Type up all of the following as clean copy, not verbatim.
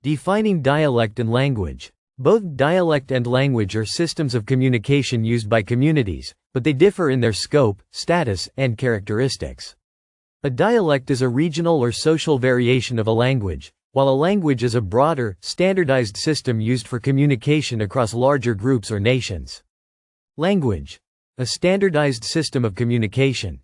Defining dialect and language. Both dialect and language are systems of communication used by communities, but they differ in their scope, status, and characteristics. A dialect is a regional or social variation of a language, while a language is a broader, standardized system used for communication across larger groups or nations. Language. A standardized system of communication.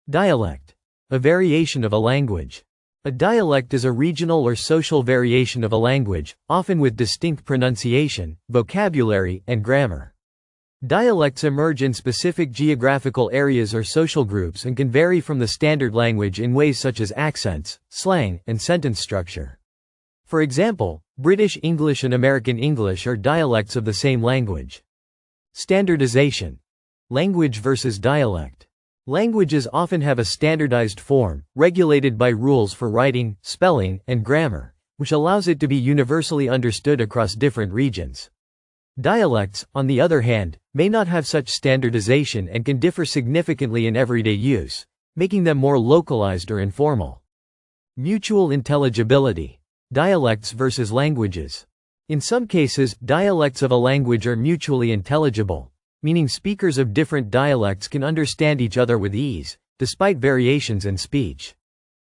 Dialect. A variation of a language. A dialect is a regional or social variation of a language, often with distinct pronunciation, vocabulary, and grammar. Dialects emerge in specific geographical areas or social groups and can vary from the standard language in ways such as accents, slang, and sentence structure. For example, British English and American English are dialects of the same language. Standardization. Language versus dialect. Languages often have a standardized form, regulated by rules for writing, spelling, and grammar, which allows it to be universally understood across different regions. Dialects, on the other hand, may not have such standardization and can differ significantly in everyday use, making them more localized or informal. Mutual intelligibility. Dialects versus languages. In some cases, dialects of a language are mutually intelligible, meaning speakers of different dialects can understand each other with ease, despite variations in speech.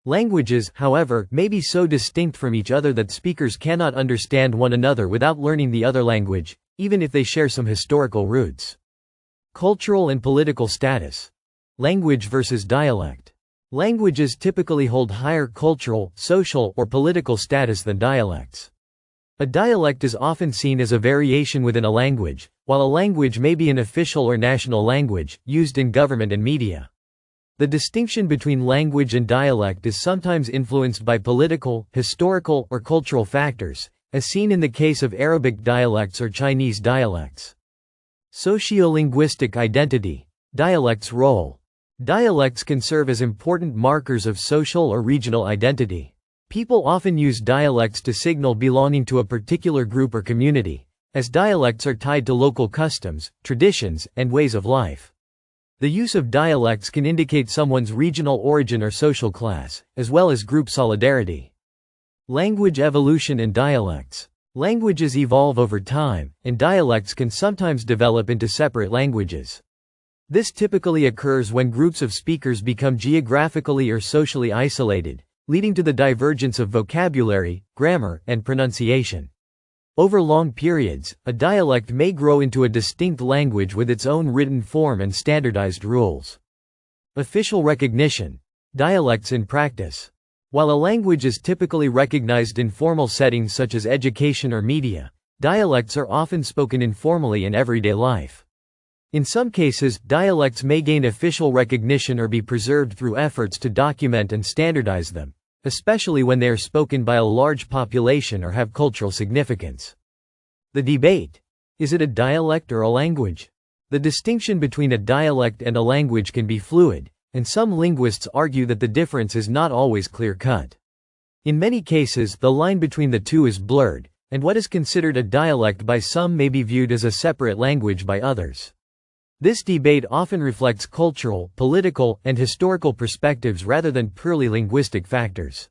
Languages, however, may be so distinct from each other that speakers cannot understand one another without learning the other language, even if they share some historical roots. Cultural and political status. Language versus dialect. Languages typically hold higher cultural, social, or political status than dialects. A dialect is often seen as a variation within a language, while a language may be an official or national language, used in government and media. The distinction between language and dialect is sometimes influenced by political, historical, or cultural factors, as seen in the case of Arabic dialects or Chinese dialects. Sociolinguistic identity. Dialects' role. Dialects can serve as important markers of social or regional identity. People often use dialects to signal belonging to a particular group or community, as dialects are tied to local customs, traditions, and ways of life. The use of dialects can indicate someone's regional origin or social class, as well as group solidarity. Language evolution and dialects. Languages evolve over time, and dialects can sometimes develop into separate languages. This typically occurs when groups of speakers become geographically or socially isolated, leading to the divergence of vocabulary, grammar, and pronunciation. Over long periods, a dialect may grow into a distinct language with its own written form and standardized rules. Official recognition. Dialects in practice. While a language is typically recognized in formal settings such as education or media, dialects are often spoken informally in everyday life. In some cases, dialects may gain official recognition or be preserved through efforts to document and standardize them, especially when they are spoken by a large population or have cultural significance. The debate. Is it a dialect or a language? The distinction between a dialect and a language can be fluid, and some linguists argue that the difference is not always clear-cut. In many cases, the line between the two is blurred, and what is considered a dialect by some may be viewed as a separate language by others. This debate often reflects cultural, political, and historical perspectives rather than purely linguistic factors.